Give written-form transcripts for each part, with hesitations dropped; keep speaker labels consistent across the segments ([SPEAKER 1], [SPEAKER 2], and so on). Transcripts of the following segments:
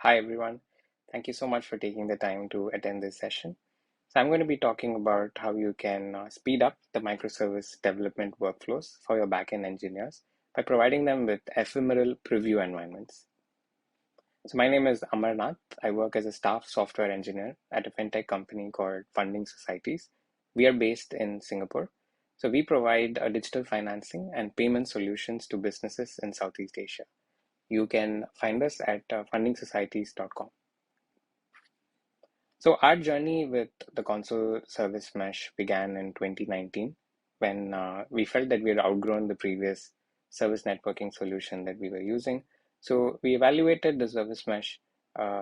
[SPEAKER 1] Hi, everyone. Thank you so much for taking the time to attend this session. So I'm going to be talking about how you can speed up the microservice development workflows for your backend engineers by providing them with ephemeral preview environments. So my name is Amarnath. I work as a staff software engineer at a fintech company called Funding Societies. We are based in Singapore. So we provide digital financing and payment solutions to businesses in Southeast Asia. You can find us at fundingsocieties.com. So our journey with the Consul Service Mesh began in 2019 when we felt that we had outgrown the previous service networking solution that we were using. So we evaluated the Service Mesh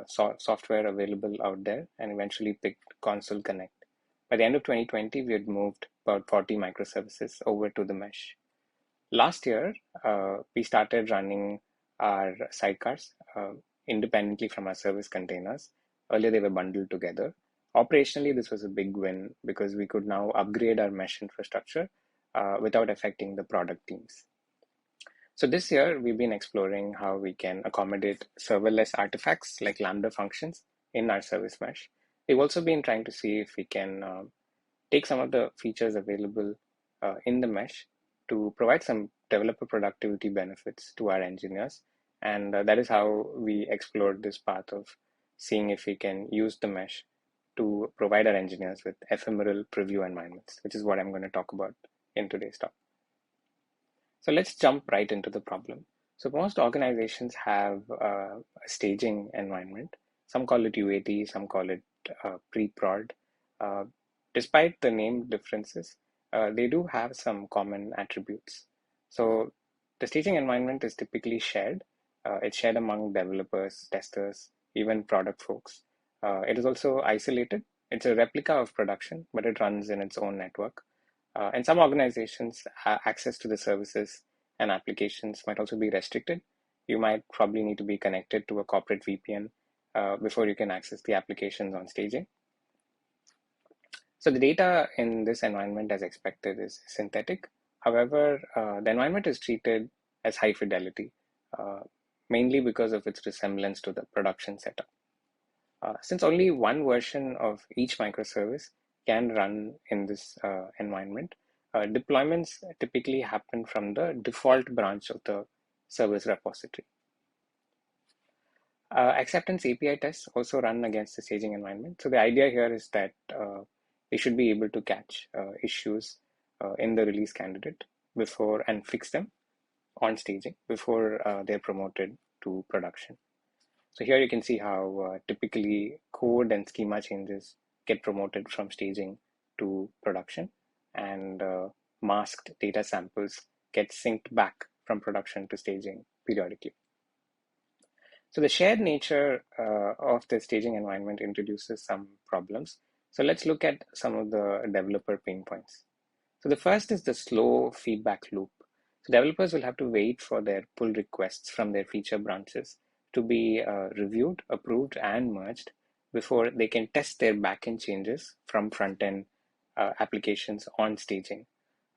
[SPEAKER 1] software available out there and eventually picked Consul Connect. By the end of 2020, we had moved about 40 microservices over to the mesh. Last year, we started running our sidecars independently from our service containers. Earlier, they were bundled together. Operationally, this was a big win because we could now upgrade our mesh infrastructure without affecting the product teams. So this year, we've been exploring how we can accommodate serverless artifacts like Lambda functions in our service mesh. We've also been trying to see if we can take some of the features available in the mesh to provide some developer productivity benefits to our engineers. And that is how we explored this path of seeing if we can use the mesh to provide our engineers with ephemeral preview environments, which is what I'm going to talk about in today's talk. So let's jump right into the problem. So most organizations have a staging environment. Some call it UAT, some call it pre-prod. Despite the name differences, they do have some common attributes. So the staging environment is typically shared. It's shared among developers, testers, even product folks. It is also isolated. It's a replica of production, but it runs in its own network. And some organizations, access to the services and applications might also be restricted. You might probably need to be connected to a corporate VPN before you can access the applications on staging. So the data in this environment, as expected, is synthetic. However, the environment is treated as high fidelity, mainly because of its resemblance to the production setup. Since only one version of each microservice can run in this environment, deployments typically happen from the default branch of the service repository. Acceptance API tests also run against the staging environment. So the idea here is that we should be able to catch issues in the release candidate before and fix them on staging before they're promoted to production. So here you can see how typically code and schema changes get promoted from staging to production, and masked data samples get synced back from production to staging periodically. So the shared nature of the staging environment introduces some problems. So let's look at some of the developer pain points. So the first is the slow feedback loop. So developers will have to wait for their pull requests from their feature branches to be reviewed, approved, and merged before they can test their backend changes from front-end applications on staging.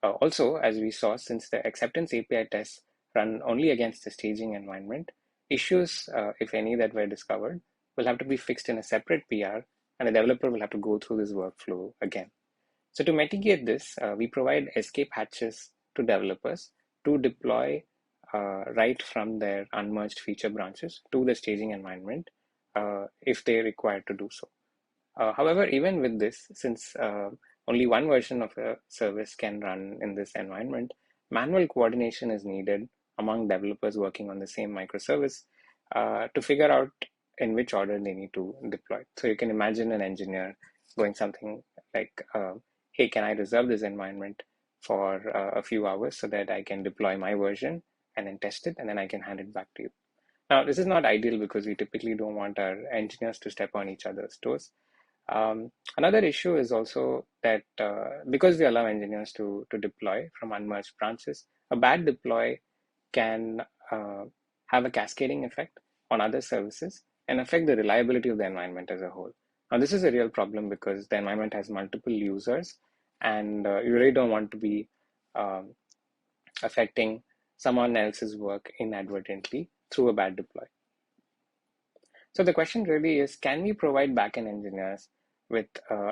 [SPEAKER 1] Also, as we saw, since the acceptance API tests run only against the staging environment, issues, if any, that were discovered will have to be fixed in a separate PR, and the developer will have to go through this workflow again. So to mitigate this, we provide escape hatches to developers to deploy right from their unmerged feature branches to the staging environment if they require to do so. However, even with this, since only one version of a service can run in this environment, manual coordination is needed among developers working on the same microservice to figure out in which order they need to deploy. So you can imagine an engineer going something like, hey, can I reserve this environment for a few hours so that I can deploy my version and then test it, and then I can hand it back to you. Now, this is not ideal because we typically don't want our engineers to step on each other's toes. Another issue is also that because we allow engineers to deploy from unmerged branches, a bad deploy can have a cascading effect on other services and affect the reliability of the environment as a whole. Now, this is a real problem because the environment has multiple users, and you really don't want to be affecting someone else's work inadvertently through a bad deploy. So the question really is, can we provide backend engineers with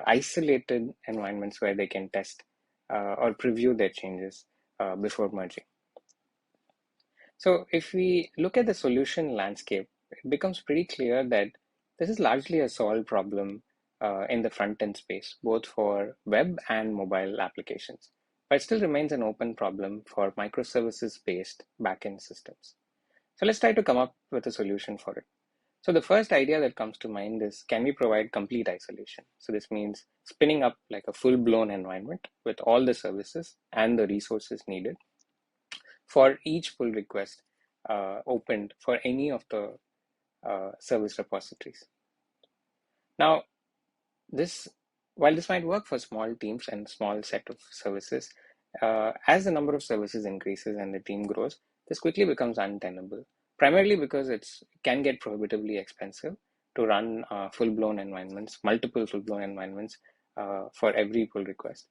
[SPEAKER 1] isolated environments where they can test or preview their changes before merging? So if we look at the solution landscape, it becomes pretty clear that this is largely a solved problem in the front-end space, both for web and mobile applications, but it still remains an open problem for microservices-based backend systems. So let's try to come up with a solution for it. So the first idea that comes to mind is, can we provide complete isolation? So this means spinning up like a full-blown environment with all the services and the resources needed for each pull request opened for any of the service repositories. Now, while this might work for small teams and small set of services, as the number of services increases and the team grows, this quickly becomes untenable, primarily because it can get prohibitively expensive to run full-blown environments, multiple full-blown environments for every pull request.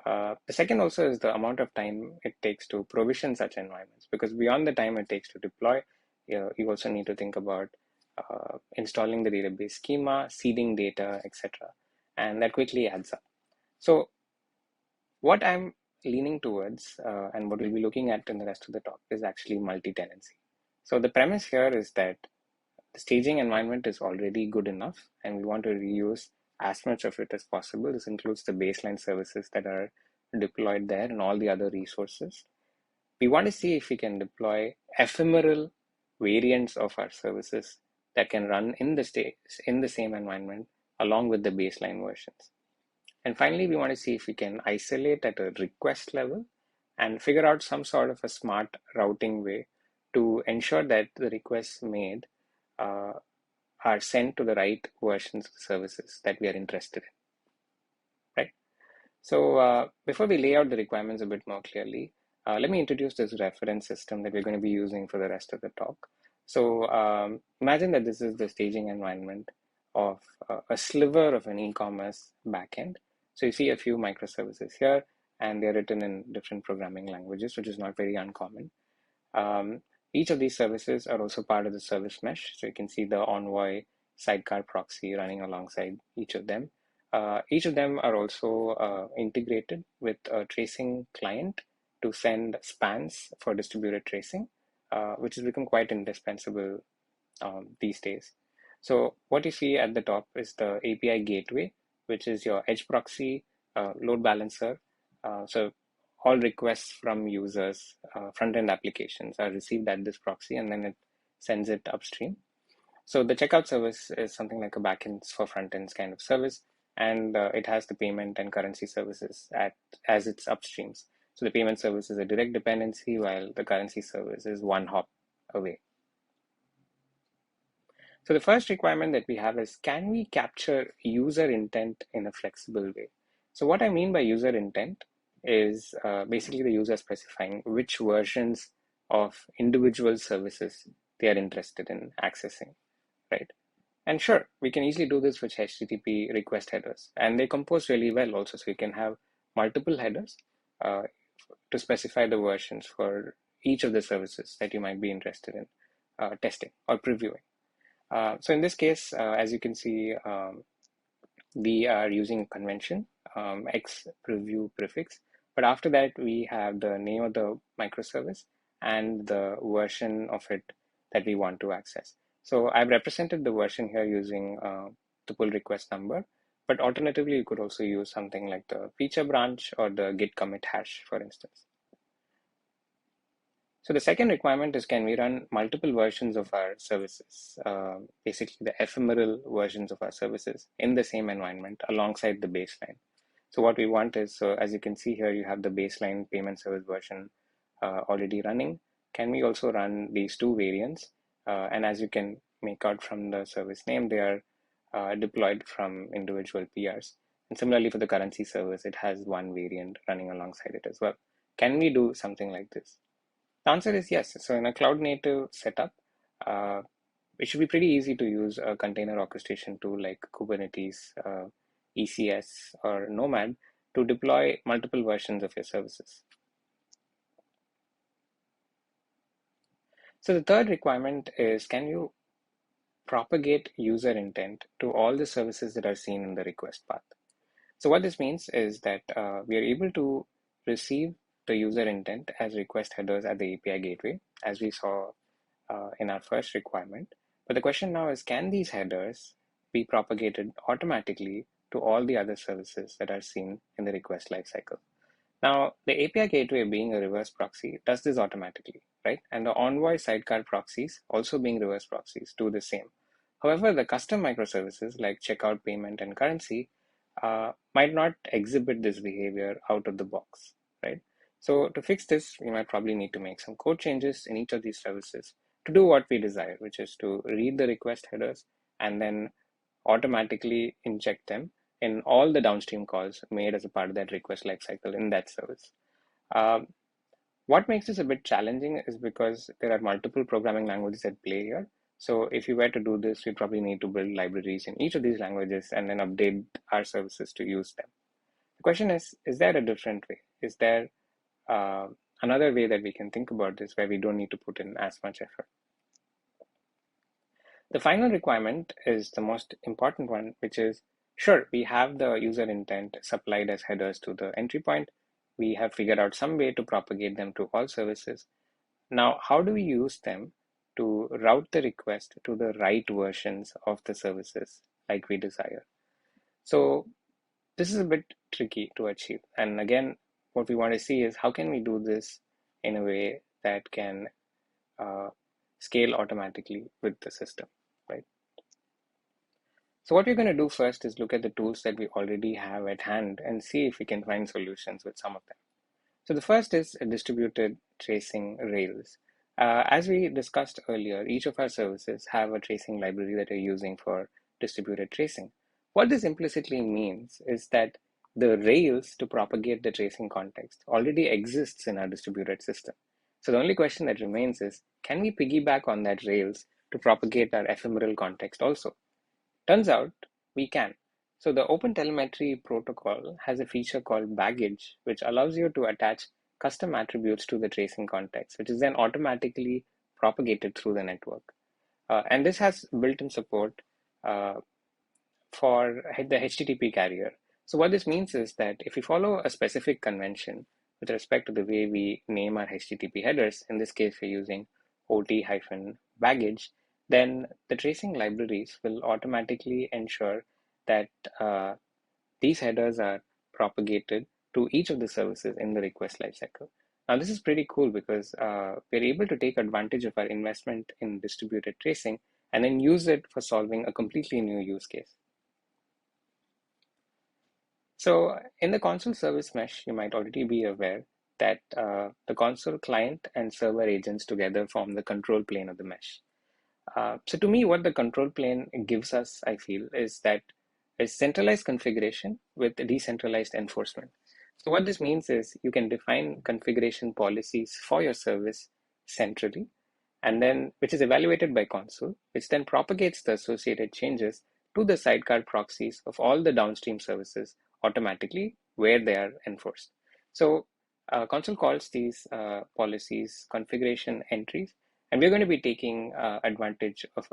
[SPEAKER 1] The second also is the amount of time it takes to provision such environments, because beyond the time it takes to deploy, you also need to think about installing the database schema, seeding data, etc. And that quickly adds up. So what I'm leaning towards and what we'll be looking at in the rest of the talk is actually multi-tenancy. So the premise here is that the staging environment is already good enough and we want to reuse as much of it as possible. This includes the baseline services that are deployed there and all the other resources. We want to see if we can deploy ephemeral variants of our services that can run in the same environment along with the baseline versions. And finally, we want to see if we can isolate at a request level and figure out some sort of a smart routing way to ensure that the requests made are sent to the right versions of the services that we are interested in, right? So before we lay out the requirements a bit more clearly, let me introduce this reference system that we're going to be using for the rest of the talk. So imagine that this is the staging environment of a sliver of an e-commerce backend. So you see a few microservices here, and they're written in different programming languages, which is not very uncommon. Each of these services are also part of the service mesh. So you can see the Envoy sidecar proxy running alongside each of them. Each of them are also integrated with a tracing client to send spans for distributed tracing, which has become quite indispensable these days. So what you see at the top is the API gateway, which is your edge proxy, load balancer. So all requests from users, front-end applications are received at this proxy, and then it sends it upstream. So the checkout service is something like a backends for front-ends kind of service, and it has the payment and currency services as its upstreams. So the payment service is a direct dependency, while the currency service is one hop away. So the first requirement that we have is, can we capture user intent in a flexible way? So what I mean by user intent is basically the user specifying which versions of individual services they are interested in accessing, right? And sure, we can easily do this with HTTP request headers, and they compose really well also. So you can have multiple headers to specify the versions for each of the services that you might be interested in testing or previewing. So in this case, as you can see, we are using convention, X preview prefix. But after that, we have the name of the microservice and the version of it that we want to access. So I've represented the version here using the pull request number, but alternatively, you could also use something like the feature branch or the git commit hash, for instance. So the second requirement is, can we run multiple versions of our services, basically the ephemeral versions of our services in the same environment alongside the baseline. So what we want is, so as you can see here, you have the baseline payment service version already running. Can we also run these two variants? And as you can make out from the service name, they are deployed from individual PRs. And similarly for the currency service, it has one variant running alongside it as well. Can we do something like this? The answer is yes. So in a cloud native setup, it should be pretty easy to use a container orchestration tool like Kubernetes, ECS, or Nomad to deploy multiple versions of your services. So the third requirement is, can you propagate user intent to all the services that are seen in the request path. So what this means is that we are able to receive the user intent as request headers at the API gateway, as we saw in our first requirement. But the question now is, can these headers be propagated automatically to all the other services that are seen in the request lifecycle? Now, the API gateway being a reverse proxy does this automatically, right? And the Envoy sidecar proxies, also being reverse proxies, do the same. However, the custom microservices like checkout, payment, and currency might not exhibit this behavior out of the box, right? So to fix this, we might probably need to make some code changes in each of these services to do what we desire, which is to read the request headers and then automatically inject them in all the downstream calls made as a part of that request lifecycle in that service. Um, what makes this a bit challenging is because there are multiple programming languages at play here. So if you were to do this, we probably need to build libraries in each of these languages and then update our services to use them. The question is there a different way? Is there uh, another way that we can think about this where we don't need to put in as much effort? The final requirement is the most important one, which is, sure, we have the user intent supplied as headers to the entry point. We have figured out some way to propagate them to all services. Now, how do we use them to route the request to the right versions of the services like we desire? So this is a bit tricky to achieve. And again, what we want to see is how can we do this in a way that can uh, scale automatically with the system, right? So what we're going to do first is look at the tools that we already have at hand and see if we can find solutions with some of them. So the first is distributed tracing rails. As we discussed earlier, each of our services have a tracing library that we're using for distributed tracing. What this implicitly means is that the rails to propagate the tracing context already exists in our distributed system. So the only question that remains is, can we piggyback on that rails to propagate our ephemeral context also? Turns out we can. So the OpenTelemetry protocol has a feature called baggage, which allows you to attach custom attributes to the tracing context, which is then automatically propagated through the network. And this has built-in support uh, for the HTTP carrier. So what this means is that if we follow a specific convention with respect to the way we name our HTTP headers, in this case we're using OT-baggage, then the tracing libraries will automatically ensure that these headers are propagated to each of the services in the request lifecycle. Now, this is pretty cool because we're able to take advantage of our investment in distributed tracing and then use it for solving a completely new use case. So in the Consul Service Mesh, you might already be aware that the console client and server agents together form the control plane of the mesh. So to me, what the control plane gives us, I feel, is that is centralized configuration with decentralized enforcement. So what this means is you can define configuration policies for your service centrally, and then which is evaluated by Consul, which then propagates the associated changes to the sidecar proxies of all the downstream services automatically where they are enforced. So Consul calls these policies configuration entries, and we're going to be taking advantage of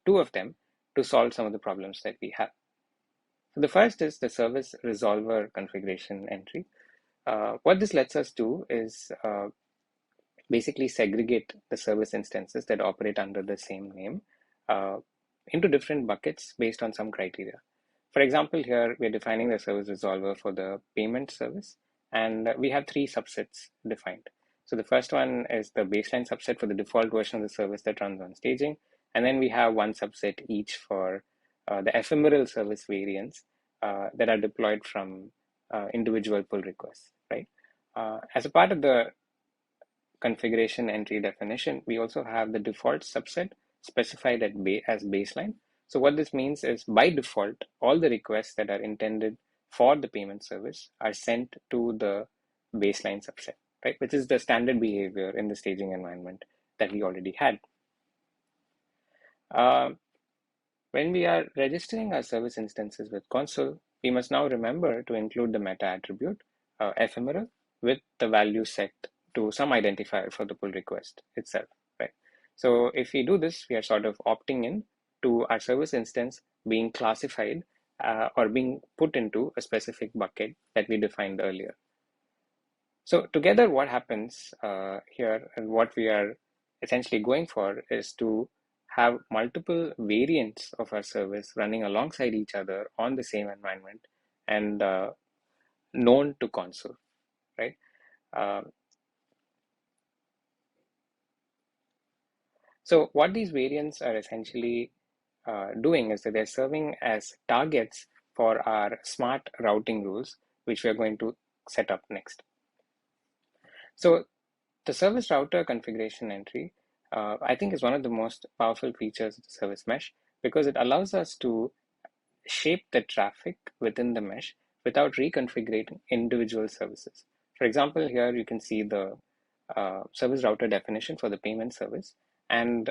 [SPEAKER 1] two of them to solve some of the problems that we have. So the first is the service resolver configuration entry. What this lets us do is basically segregate the service instances that operate under the same name uh, into different buckets based on some criteria. For example, here we're defining the service resolver for the payment service, and we have three subsets defined. So the first one is the baseline subset for the default version of the service that runs on staging, and then we have one subset each for the ephemeral service variants that are deployed from individual pull requests, right? As a part of the configuration entry definition, we also have the default subset specified as baseline. So what this means is by default, all the requests that are intended for the payment service are sent to the baseline subset, right? Which is the standard behavior in the staging environment that we already had. When we are registering our service instances with Consul, we must now remember to include the meta attribute, ephemeral, with the value set to some identifier for the pull request itself, right? So if we do this, we are sort of opting in to our service instance being classified or being put into a specific bucket that we defined earlier. So together, what happens here and what we are essentially going for is to have multiple variants of our service running alongside each other on the same environment and known to console, right? Uh, so what these variants are essentially doing is that they're serving as targets for our smart routing rules, which we are going to set up next. So the service router configuration entry, I think, is one of the most powerful features of the service mesh because it allows us to shape the traffic within the mesh without reconfiguring individual services. For example, here you can see the service router definition for the payment service, and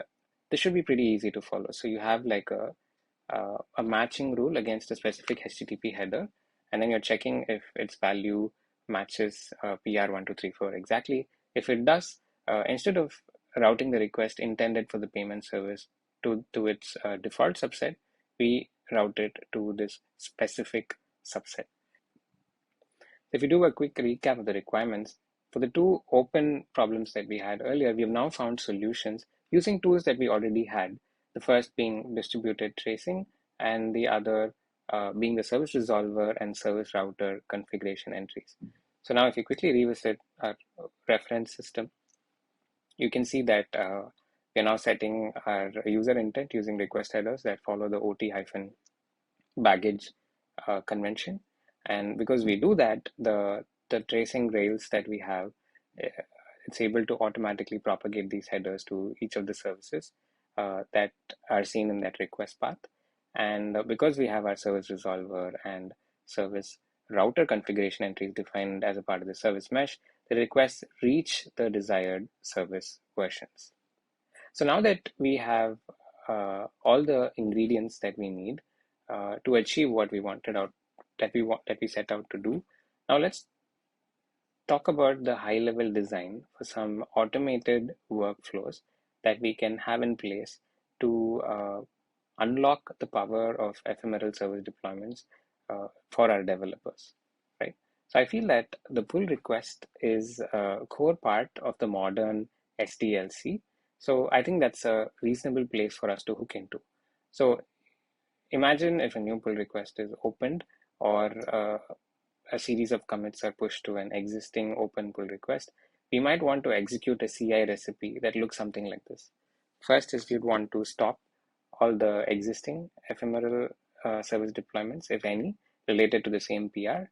[SPEAKER 1] this should be pretty easy to follow. So you have like a matching rule against a specific HTTP header, and then you're checking if its value matches PR1234 exactly. If it does, instead of routing the request intended for the payment service to its default subset, we route it to this specific subset. If you do a quick recap of the requirements, for the two open problems that we had earlier, we have now found solutions using tools that we already had. The first being distributed tracing, and the other being the service resolver and service router configuration entries. So now if you quickly revisit our reference system, you can see that we're now setting our user intent using request headers that follow the OT-baggage convention. And because we do that, the tracing rails that we have, it's able to automatically propagate these headers to each of the services that are seen in that request path. And because we have our service resolver and service router configuration entries defined as a part of the service mesh, the requests reach the desired service versions. So now that we have all the ingredients that we need to achieve what we wanted out that we set out to do, now let's talk about the high level design for some automated workflows that we can have in place to unlock the power of ephemeral service deployments for our developers, right? So I feel that the pull request is a core part of the modern SDLC. So I think that's a reasonable place for us to hook into. So imagine if a new pull request is opened or a series of commits are pushed to an existing open pull request, we might want to execute a CI recipe that looks something like this. First is you'd want to stop all the existing ephemeral service deployments, if any, related to the same PR.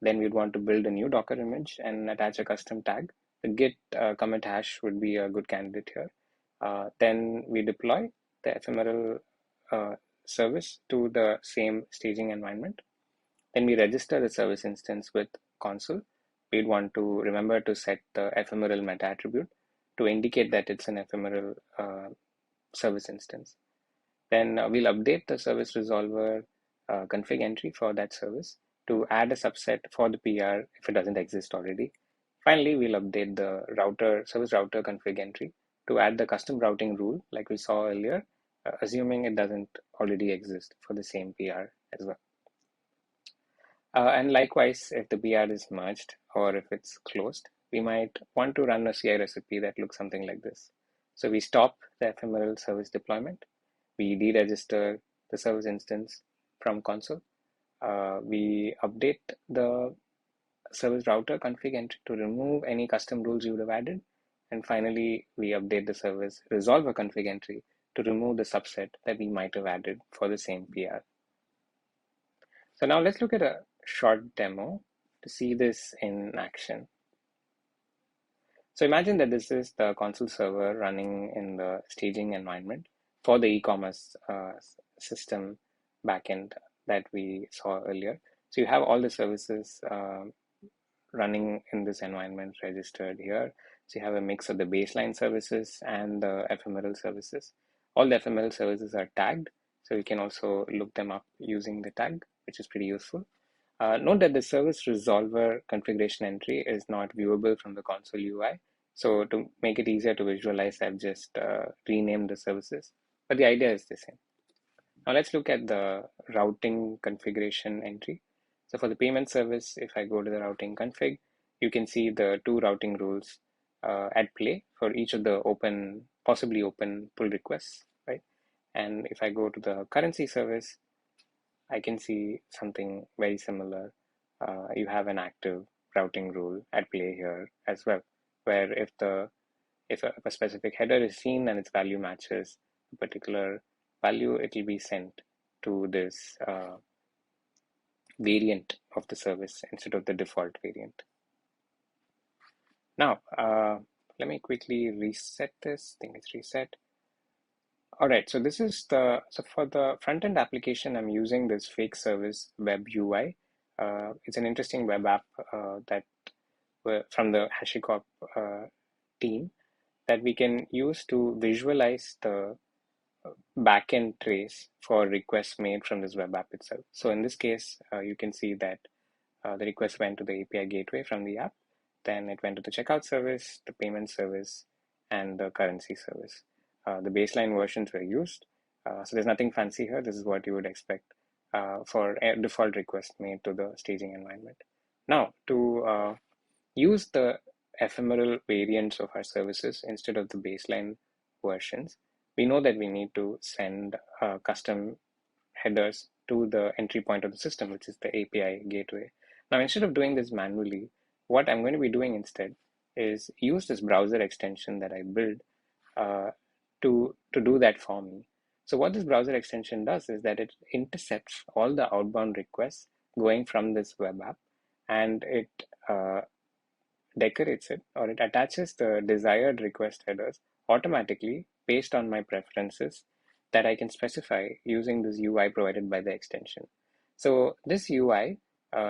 [SPEAKER 1] Then we'd want to build a new Docker image and attach a custom tag. The git commit hash would be a good candidate here. Then we deploy the ephemeral service to the same staging environment. Then we register the service instance with Consul. We'd want to remember to set the ephemeral meta attribute to indicate that it's an ephemeral service instance. Then we'll update the service resolver config entry for that service to add a subset for the PR if it doesn't exist already. Finally, we'll update the service router config entry to add the custom routing rule like we saw earlier, assuming it doesn't already exist for the same PR as well. And likewise, if the PR is merged or if it's closed, we might want to run a CI recipe that looks something like this. So we stop the ephemeral service deployment. We deregister the service instance from console. We update the service router config entry to remove any custom rules you would have added. And finally, we update the service resolver config entry to remove the subset that we might have added for the same PR. So now let's look at a short demo to see this in action. So imagine that this is the console server running in the staging environment for the e-commerce system backend that we saw earlier. So you have all the services running in this environment registered here. So you have a mix of the baseline services and the ephemeral services. All the ephemeral services are tagged, so you can also look them up using the tag, which is pretty useful. Note that the service resolver configuration entry is not viewable from the console UI. So to make it easier to visualize, I've just renamed the services, but the idea is the same. Now let's look at the routing configuration entry. So for the payment service, if I go to the routing config, you can see the two routing rules at play for each of the possibly open pull requests, right? And if I go to the currency service, I can see something very similar. You have an active routing rule at play here as well, where if a specific header is seen and its value matches a particular value, it will be sent to this variant of the service instead of the default variant. Now, let me quickly reset this. I think it's reset. All right, so for the front-end application, I'm using this fake service web UI. It's an interesting web app that from the HashiCorp team that we can use to visualize the backend trace for requests made from this web app itself. So in this case, you can see that the request went to the API gateway from the app, then it went to the checkout service, the payment service, and the currency service. The baseline versions were used, so there's nothing fancy here. This is what you would expect for a default request made to the staging environment. Now, to use the ephemeral variants of our services instead of the baseline versions, we know that we need to send custom headers to the entry point of the system, which is the API gateway. Now, instead of doing this manually, what I'm going to be doing instead is use this browser extension that I built to do that for me. So what this browser extension does is that it intercepts all the outbound requests going from this web app, and it decorates it, or it attaches the desired request headers automatically based on my preferences that I can specify using this UI provided by the extension. So this UI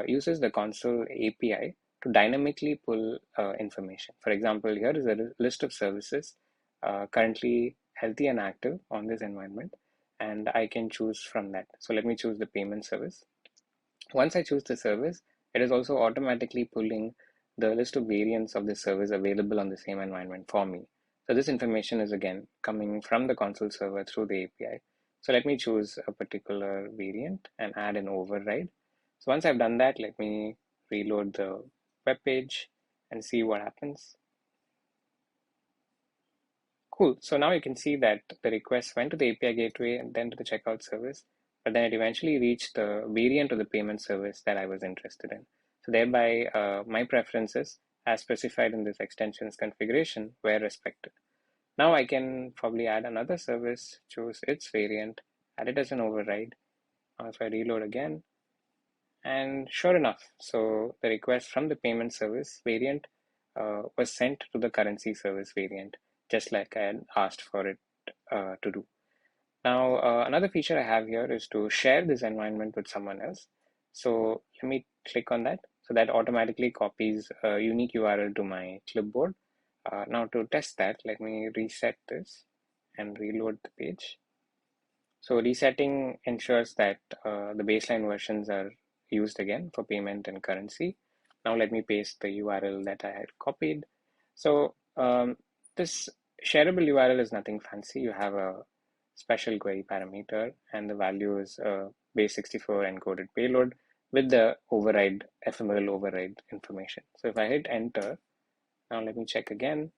[SPEAKER 1] uses the Consul API to dynamically pull information. For example, here is a list of services currently healthy and active on this environment, and I can choose from that. So let me choose the payment service. Once I choose the service, it is also automatically pulling the list of variants of the service available on the same environment for me. So this information is again coming from the console server through the API. So let me choose a particular variant and add an override. So once I've done that, let me reload the web page and see what happens. Cool. So now you can see that the request went to the API gateway and then to the checkout service, but then it eventually reached the variant of the payment service that I was interested in. So thereby, my preferences as specified in this extension's configuration were respected. Now I can probably add another service, choose its variant, add it as an override. If I reload again, and sure enough, so the request from the payment service variant was sent to the currency service variant, just like I had asked for it to do. Now, another feature I have here is to share this environment with someone else. So let me click on that. So that automatically copies a unique URL to my clipboard. Now to test that, let me reset this and reload the page. So resetting ensures that the baseline versions are used again for payment and currency. Now let me paste the URL that I had copied. So this shareable URL is nothing fancy. You have a special query parameter, and the value is a base64 encoded payload with the ephemeral override information. So if I hit enter, now let me check again.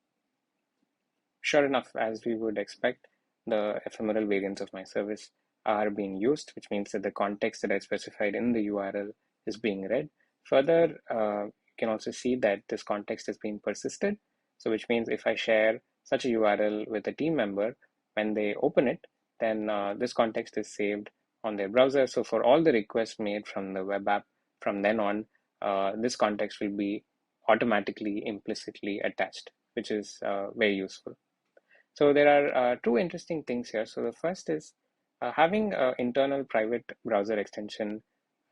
[SPEAKER 1] Sure enough, as we would expect, the ephemeral variants of my service are being used, which means that the context that I specified in the URL is being read. Further, you can also see that this context is being persisted. So which means if I share such a URL with a team member, when they open it, then this context is saved on their browser. So for all the requests made from the web app from then on, this context will be automatically implicitly attached, which is very useful. So there are two interesting things here. So the first is having an internal private browser extension,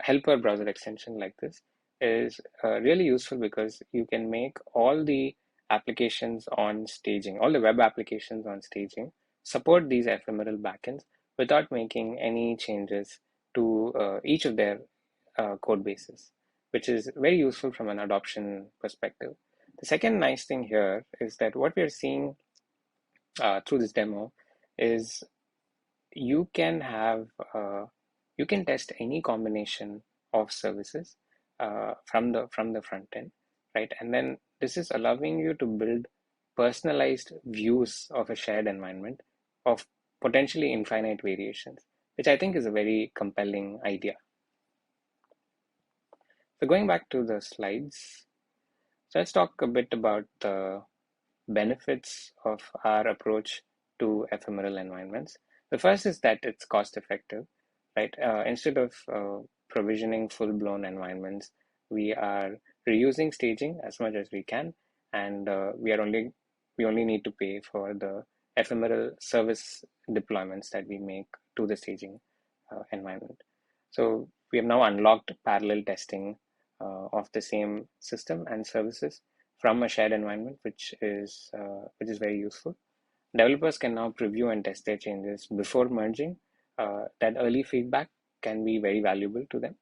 [SPEAKER 1] helper browser extension like this is really useful because you can make all the applications on staging, all the web applications on staging support these ephemeral backends without making any changes to each of their code bases, which is very useful from an adoption perspective. The second nice thing here is that what we're seeing through this demo is you can have you can test any combination of services from the front end, right? And then this is allowing you to build personalized views of a shared environment of potentially infinite variations, which I think is a very compelling idea. So going back to the slides, so let's talk a bit about the benefits of our approach to ephemeral environments. The first is that it's cost effective, right? Instead of provisioning full-blown environments, we are reusing staging as much as we can, and we only need to pay for the ephemeral service deployments that we make to the staging environment. So we have now unlocked parallel testing of the same system and services from a shared environment, which is very useful. Developers can now preview and test their changes before merging. That early feedback can be very valuable to them.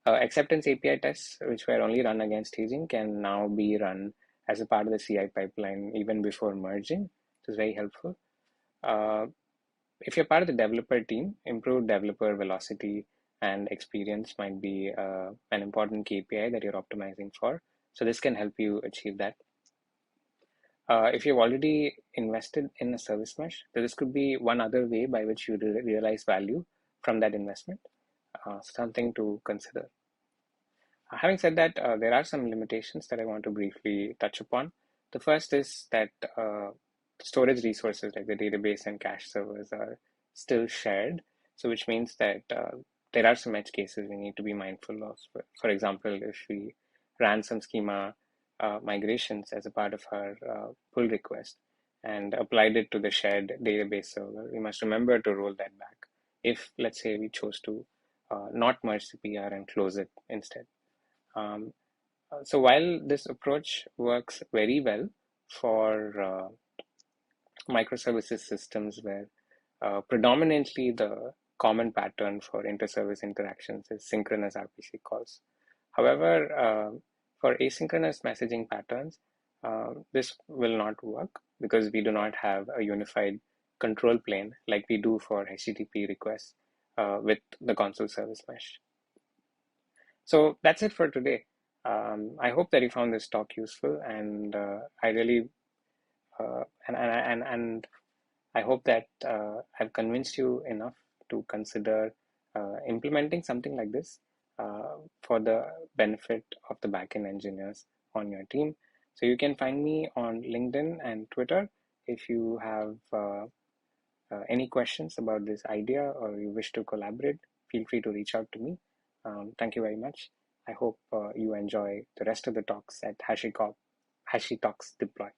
[SPEAKER 1] Acceptance API tests, which were only run against staging, can now be run as a part of the CI pipeline even before merging, which is very helpful. If you're part of the developer team, improved developer velocity and experience might be an important KPI that you're optimizing for. So this can help you achieve that. If you've already invested in a service mesh, this could be one other way by which you realize value from that investment, something to consider. Having said that, there are some limitations that I want to briefly touch upon. The first is that storage resources like the database and cache servers are still shared, so which means that there are some edge cases we need to be mindful of. For example, if we ran some schema migrations as a part of our pull request and applied it to the shared database server, we must remember to roll that back if, let's say, we chose to not merge the PR and close it instead. Um, so while this approach works very well for microservices systems where predominantly the common pattern for inter-service interactions is synchronous RPC calls. However, for asynchronous messaging patterns, this will not work because we do not have a unified control plane like we do for HTTP requests with the Consul Service Mesh. So that's it for today. I hope that you found this talk useful, and I really and I hope that I've convinced you enough to consider implementing something like this for the benefit of the backend engineers on your team. So you can find me on LinkedIn and Twitter if you have any questions about this idea or you wish to collaborate. Feel free to reach out to me. Thank you very much. I hope you enjoy the rest of the talks at HashiCorp, HashiTalks Deploy.